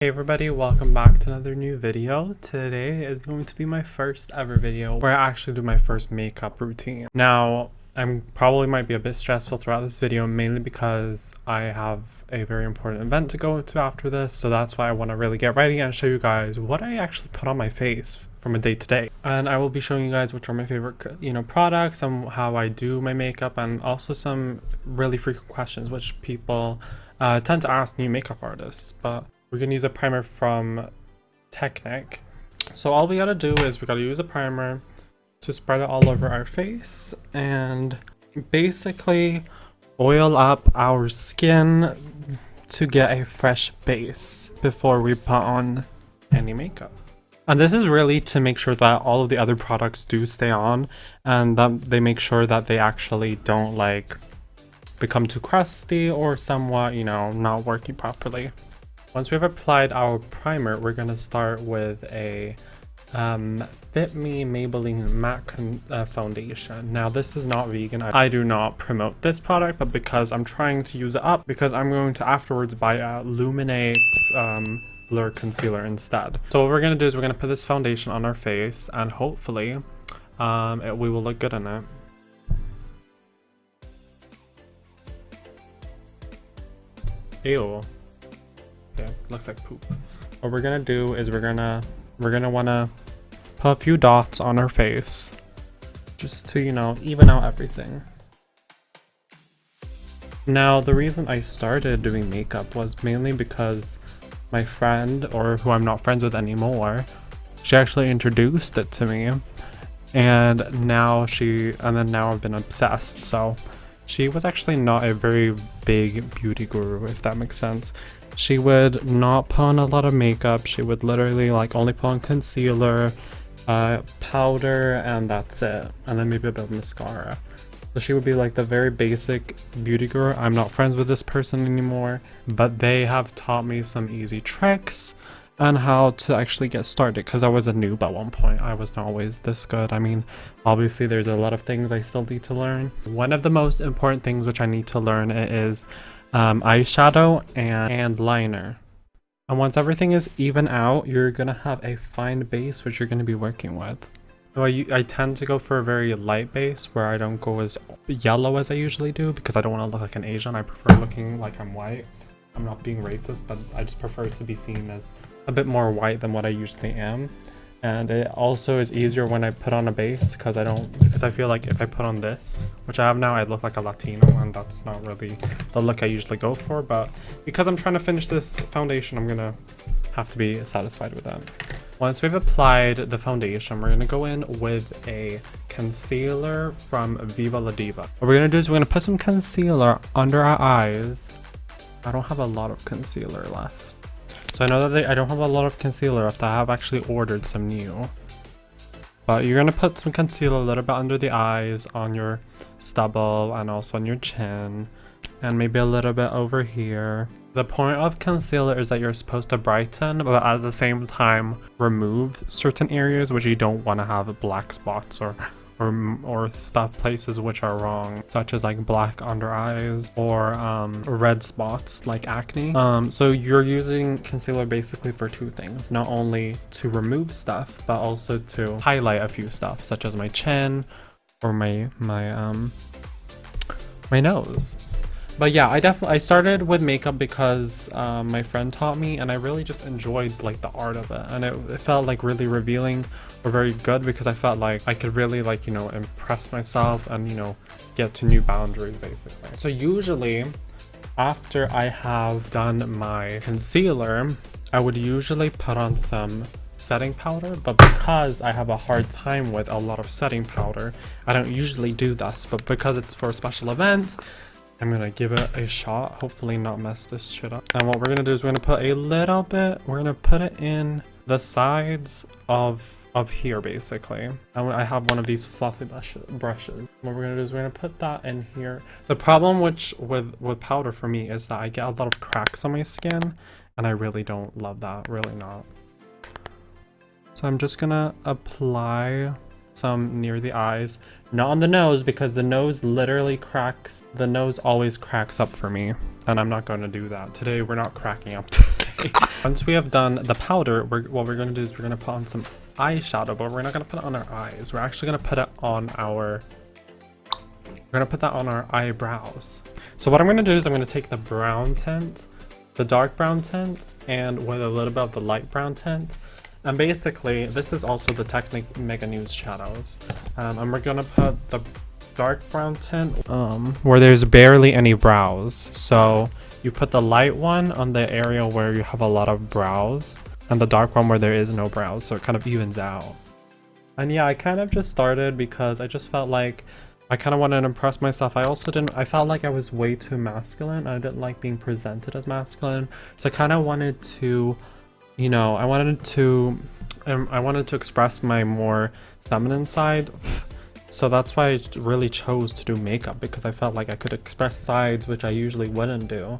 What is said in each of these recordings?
Hey everybody, welcome back to another new video. Today is going to be my first ever video where I actually do my first makeup routine. Now, I'm probably might be a bit stressful throughout this video, mainly because I have a very important event to go to after this, so that's why I want to really get ready and show you guys what I actually put on my face from a day to day. And I will be showing you guys which are my favorite, products and how I do my makeup, and also some really frequent questions which people tend to ask new makeup artists. But we're gonna use a primer from Technic. So all we gotta do is we gotta use a primer to spread it all over our face and basically oil up our skin to get a fresh base before we put on any makeup. And this is really to make sure that all of the other products do stay on and that they make sure that they actually don't like become too crusty or somewhat, not working properly. Once we've applied our primer, we're going to start with a Fit Me Maybelline Matte Foundation. Now, this is not vegan. I do not promote this product, but because I'm trying to use it up, because I'm going to afterwards buy a Luminate Blur Concealer instead. So what we're going to do is we're going to put this foundation on our face, and hopefully we will look good in it. Ew. Okay, looks like poop. What we're gonna do is we're gonna wanna put a few dots on our face just to even out everything. Now, the reason I started doing makeup was mainly because my friend, or who I'm not friends with anymore, she actually introduced it to me, and now I've been obsessed. So she was actually not a very big beauty guru, if that makes sense. She would not put on a lot of makeup. She would literally only put on concealer, powder, and that's it. And then maybe a bit of mascara. So she would be like the very basic beauty guru. I'm not friends with this person anymore, but they have taught me some easy tricks on how to actually get started, because I was a noob at one point. I was not always this good. I mean, obviously there's a lot of things I still need to learn. One of the most important things which I need to learn is eyeshadow and liner. And once everything is even out, you're gonna have a fine base which you're gonna be working with. So I tend to go for a very light base where I don't go as yellow as I usually do, because I don't want to look like an Asian. I prefer looking like I'm white. I'm not being racist, but I just prefer to be seen as a bit more white than what I usually am. And it also is easier when I put on a base, because I feel like if I put on this, which I have now, I look like a Latino, and that's not really the look I usually go for. But because I'm trying to finish this foundation, I'm gonna have to be satisfied with that. Once we've applied the foundation, we're gonna go in with a concealer from Viva La Diva. What we're gonna do is we're gonna put some concealer under our eyes. I don't have a lot of concealer left. So I know that I don't have a lot of concealer left. I have actually ordered some new. But you're going to put some concealer a little bit under the eyes, on your stubble, and also on your chin. And maybe a little bit over here. The point of concealer is that you're supposed to brighten, but at the same time remove certain areas which you don't want to have black spots or stuff places which are wrong, such as black under eyes or red spots like acne. So you're using concealer basically for two things: not only to remove stuff, but also to highlight a few stuff, such as my chin or my nose. But yeah, I started with makeup because my friend taught me, and I really just enjoyed the art of it, and it felt really revealing or very good, because I felt like I could really impress myself and get to new boundaries basically. So usually after I have done my concealer, I would usually put on some setting powder, but because I have a hard time with a lot of setting powder, I don't usually do this. But because it's for a special event, I'm gonna give it a shot, hopefully not mess this shit up. And what we're gonna do is we're gonna put a little bit, we're gonna put it in the sides of here basically. And I have one of these fluffy brushes. What we're gonna do is we're gonna put that in here. The problem with powder for me is that I get a lot of cracks on my skin, and I really don't love that, really not. So I'm just gonna apply some near the eyes, not on the nose, because the nose literally cracks. The nose always cracks up for me, and I'm not going to do that today. We're not cracking up today. Once we have done the powder, what we're gonna do is we're gonna put on some eyeshadow, but we're not gonna put it on our eyes. We're actually gonna put it on our, we're gonna put that on our eyebrows. So what I'm gonna do is I'm gonna take the brown tint, the dark brown tint, and with a little bit of the light brown tint. And basically, this is also the Technic Mega News shadows. And we're gonna put the dark brown tint where there's barely any brows. So you put the light one on the area where you have a lot of brows, and the dark one where there is no brows, so it kind of evens out. And yeah, I kind of just started because I just felt like I kind of wanted to impress myself. I felt like I was way too masculine. I didn't like being presented as masculine. So I kind of wanted to, you know, I wanted to express my more feminine side. So that's why I really chose to do makeup, because I felt like I could express sides which I usually wouldn't do.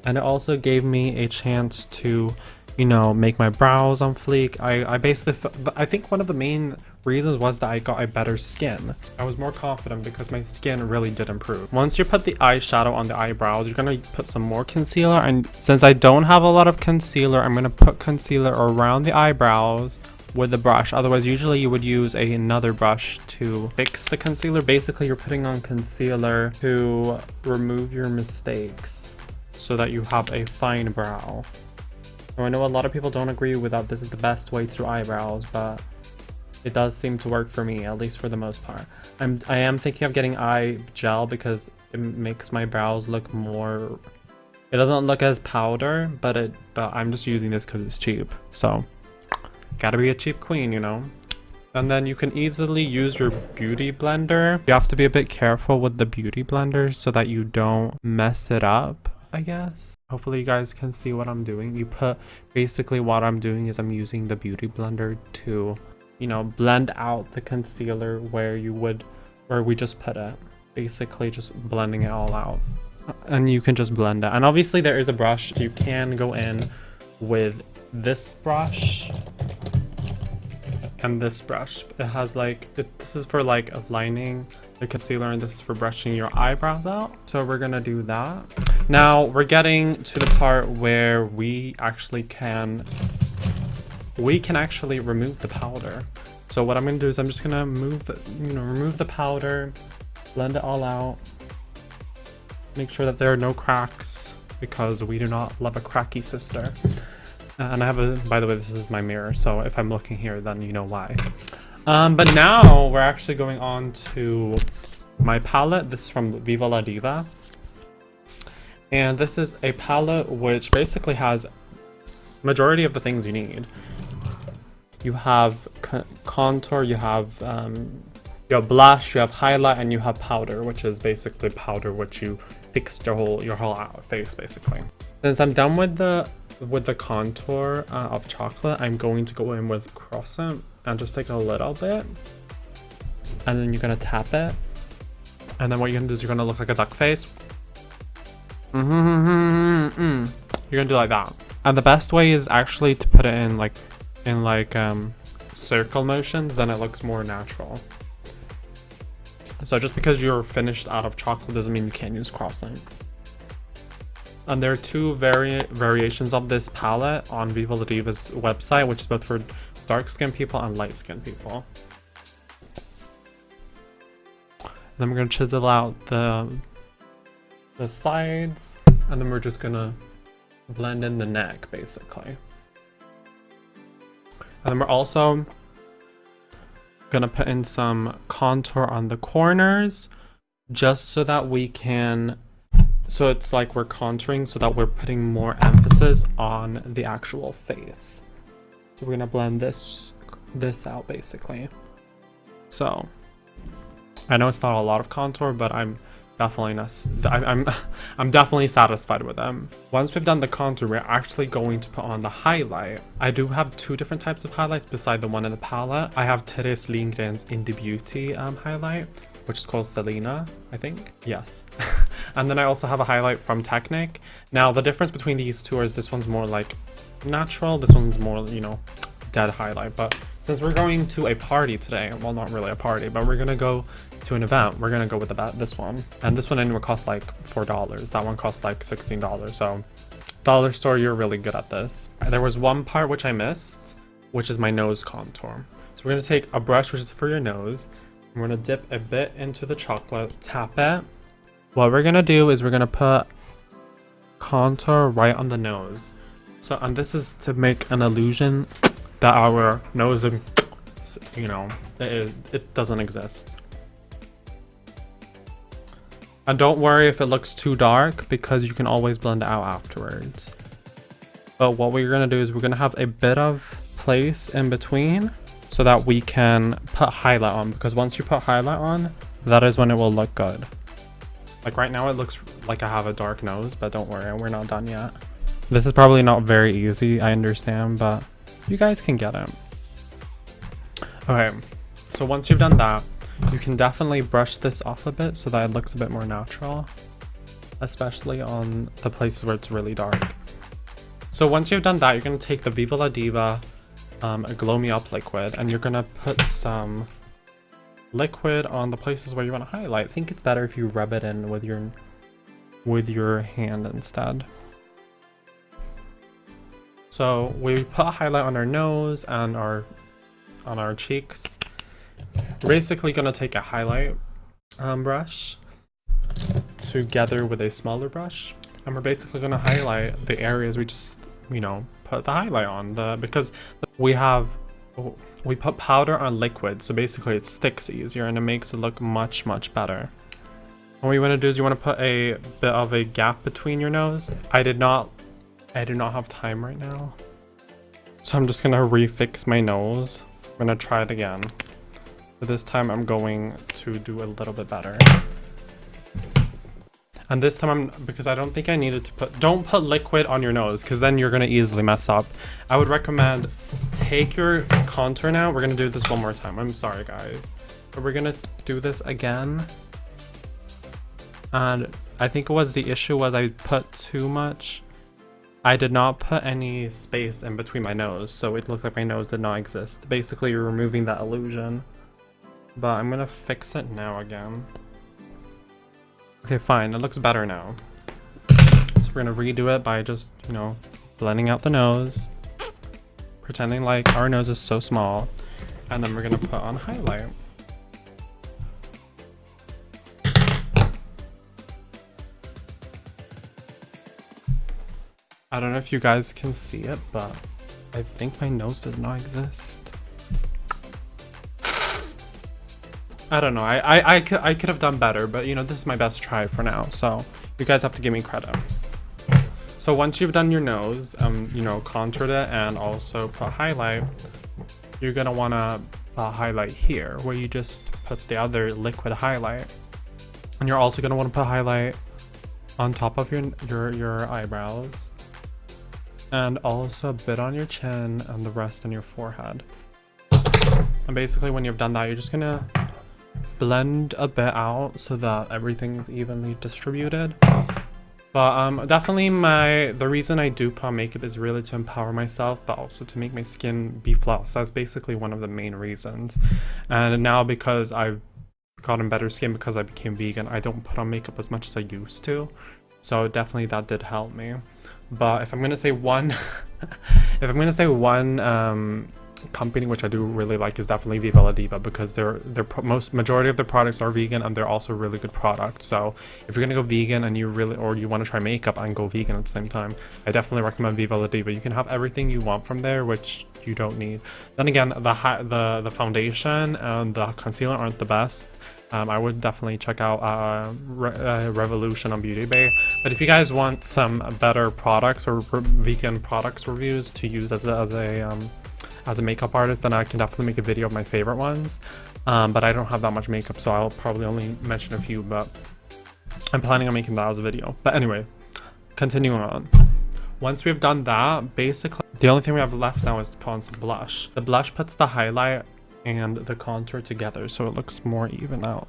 And it also gave me a chance to, you know, make my brows on fleek. I think one of the main reasons was that I got a better skin. I was more confident because my skin really did improve. Once you put the eyeshadow on the eyebrows, you're gonna put some more concealer. And since I don't have a lot of concealer, I'm gonna put concealer around the eyebrows with the brush. Otherwise, usually you would use another brush to fix the concealer. Basically, you're putting on concealer to remove your mistakes so that you have a fine brow. Now, I know a lot of people don't agree with that this is the best way to do eyebrows, but it does seem to work for me, at least for the most part. I am thinking of getting eye gel because it makes my brows look more, it doesn't look as powder, but I'm just using this because it's cheap. So gotta be a cheap queen, you know. And then you can easily use your beauty blender. You have to be a bit careful with the beauty blender so that you don't mess it up, I guess. Hopefully you guys can see what I'm doing. Basically what I'm doing is I'm using the beauty blender to, you know, blend out the concealer where we just put it. Basically just blending it all out. And you can just blend it. And obviously there is a brush. You can go in with this brush and this brush. It has like, this is for like aligning the concealer and this is for brushing your eyebrows out. So we're gonna do that. Now we're getting to the part where we can actually remove the powder. So what I'm gonna do is I'm just gonna remove the powder, blend it all out, make sure that there are no cracks because we do not love a cracky sister. And I have by the way, this is my mirror, so if I'm looking here, then you know why. But now we're actually going on to my palette. This is from Viva La Diva. And this is a palette which basically has majority of the things you need. You have contour, you have blush, you have highlight, and you have powder, which is basically powder which you fixed your whole face basically. Since I'm done with the contour of chocolate, I'm going to go in with croissant and just take a little bit, and then you're gonna tap it, and then what you're gonna do is you're gonna look like a duck face. You're gonna do like that. And the best way is actually to put it in like circle motions, then it looks more natural. So just because you're finished out of chocolate doesn't mean you can't use croissant. And there are two variations of this palette on Viva La Diva's website, which is both for dark skinned people and light skinned people. And then we're gonna chisel out the sides, and then we're just gonna blend in the neck basically. And then we're also gonna put in some contour on the corners, just so that we can, so it's like we're contouring so that we're putting more emphasis on the actual face. So we're gonna blend this out basically. So I know it's not a lot of contour, but I'm definitely satisfied with them. Once we've done the contour, we're actually going to put on the highlight. I do have two different types of highlights beside the one in the palette. I have Therese Lindgren's Indie Beauty highlight, which is called Selena, I think. Yes. And then I also have a highlight from Technic. Now the difference between these two is this one's more like natural, this one's more, you know, dead highlight. But since we're going to a party today, well, not really a party, but we're gonna go to an event, we're gonna go with this one. And this one anyway costs like $4. That one costs like $16. So Dollar store, you're really good at this. There was one part which I missed, which is my nose contour. So we're gonna take a brush which is for your nose. And we're gonna dip a bit into the chocolate, tap it. What we're gonna do is we're gonna put contour right on the nose. So, and this is to make an illusion that our nose, you know, it doesn't exist. And don't worry if it looks too dark, because you can always blend it out afterwards. But what we're gonna do is we're gonna have a bit of place in between so that we can put highlight on, because once you put highlight on, that is when it will look good. Like right now it looks like I have a dark nose, but don't worry, we're not done yet. This is probably not very easy, I understand, but you guys can get it. Okay, so once you've done that, you can definitely brush this off a bit so that it looks a bit more natural, especially on the places where it's really dark. So once you've done that, you're going to take the Viva La Diva Glow Me Up liquid, and you're going to put some liquid on the places where you want to highlight. I think it's better if you rub it in with your hand instead. So we put a highlight on our nose and on our cheeks. We're basically going to take a highlight brush together with a smaller brush, and we're basically going to highlight the areas we just, you know, put the highlight on. Because we put powder on liquid, so basically it sticks easier and it makes it look much better. What you want to do is you want to put a bit of a gap between your nose. I do not have time right now, so I'm just gonna refix my nose. I'm gonna try it again, but this time I'm going to do a little bit better. And this time because I don't think I needed to don't put liquid on your nose, because then you're gonna easily mess up. I would recommend take your contour now. We're gonna do this one more time. I'm sorry guys, but we're gonna do this again. And I think the issue was I put too much. I did not put any space in between my nose, so it looked like my nose did not exist. Basically, you're removing that illusion. But I'm gonna fix it now again. Okay, fine, it looks better now. So we're gonna redo it by just, you know, blending out the nose, pretending like our nose is so small, and then we're gonna put on highlight. I don't know if you guys can see it, but I think my nose does not exist. I don't know, I could have done better, but you know, this is my best try for now, so you guys have to give me credit. So once you've done your nose, you know, contoured it and also put highlight, you're gonna wanna highlight here, where you just put the other liquid highlight. And you're also gonna wanna put highlight on top of your eyebrows, and also a bit on your chin and the rest on your forehead. And basically when you've done that, you're just gonna blend a bit out so that everything's evenly distributed. But definitely the reason I do put on makeup is really to empower myself, but also to make my skin be flawless. That's basically one of the main reasons. And now, because I've gotten better skin because I became vegan, I don't put on makeup as much as I used to. So definitely that did help me. But if I'm gonna say one, company which I do really like, is definitely Viva La Diva, because majority of their products are vegan, and they're also really good products. So if you're gonna go vegan and you want to try makeup and go vegan at the same time, I definitely recommend Viva La Diva. You can have everything you want from there, which you don't need. Then again, the foundation and the concealer aren't the best. I would definitely check out Revolution on Beauty Bay. But if you guys want some better products or vegan products reviews to use as a makeup artist, then I can definitely make a video of my favorite ones. But I don't have that much makeup, so I'll probably only mention a few, but I'm planning on making that as a video. But anyway, continuing on. Once we've done that, basically the only thing we have left now is to put on some blush. The blush puts the highlight and the contour together, so it looks more even out.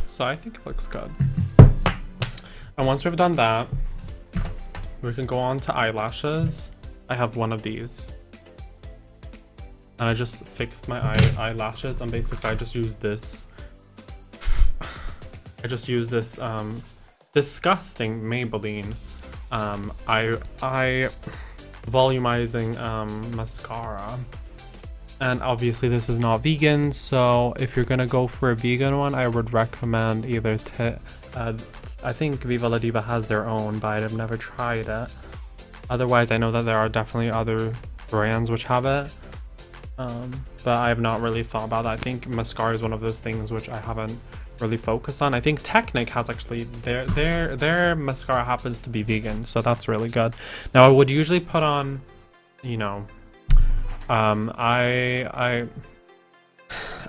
So I think it looks good. And once we've done that, we can go on to eyelashes. I have one of these, and I just fixed my eyelashes, and basically I just use this disgusting Maybelline I volumizing mascara. And obviously this is not vegan, so if you're gonna go for a vegan one, I would recommend either I think Viva La Diva has their own, but I've never tried it. Otherwise, I know that there are definitely other brands which have it, but I have not really thought about that. I think mascara is one of those things which I haven't really focused on. I think Technic has actually their mascara happens to be vegan, so that's really good. Now I would usually put on, you know, I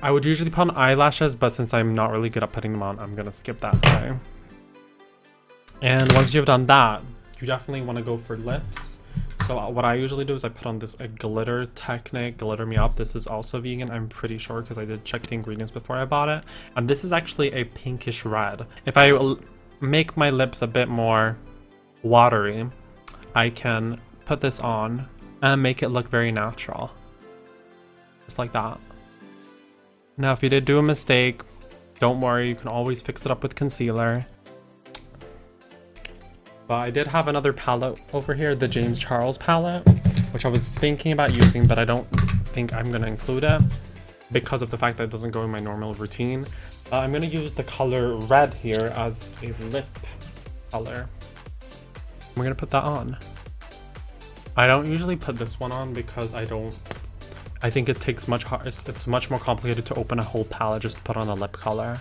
would usually put on eyelashes, but since I'm not really good at putting them on, I'm gonna skip that today. And once you've done that, you definitely want to go for lips. So what I usually do is I put on this glitter Technic Glitter Me Up. This is also vegan, I'm pretty sure, because I did check the ingredients before I bought it. And this is actually a pinkish red. If I make my lips a bit more watery, I can put this on and make it look very natural. Just like that. Now if you did do a mistake, don't worry, you can always fix it up with concealer. But I did have another palette over here, the James Charles palette, which I was thinking about using, but I don't think I'm going to include it because of the fact that it doesn't go in my normal routine. I'm going to use the color red here as a lip color. We're going to put that on. I don't usually put this one on because I think it takes it's much more complicated to open a whole palette just to put on a lip color.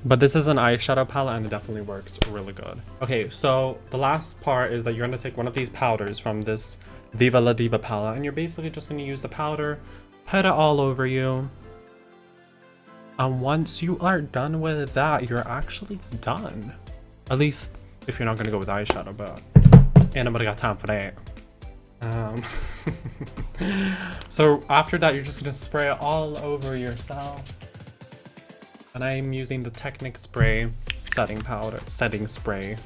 But this is an eyeshadow palette and it definitely works really good. Okay, so the last part is that you're going to take one of these powders from this Viva La Diva palette, and you're basically just going to use the powder, put it all over you. And once you are done with that, you're actually done. At least if you're not going to go with eyeshadow, but ain't nobody got time for that. So after that, you're just going to spray it all over yourself. And I'm using the Technic spray setting spray.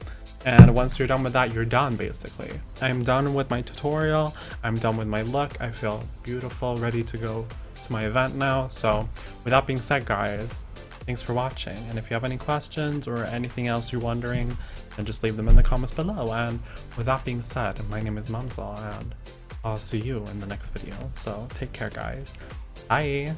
And once you're done with that, you're done basically. I'm done with my tutorial. I'm done with my look. I feel beautiful, ready to go to my event now. So with that being said, guys, thanks for watching. And if you have any questions or anything else you're wondering, then just leave them in the comments below. And with that being said, my name is Mumzel and I'll see you in the next video. So take care, guys. Bye.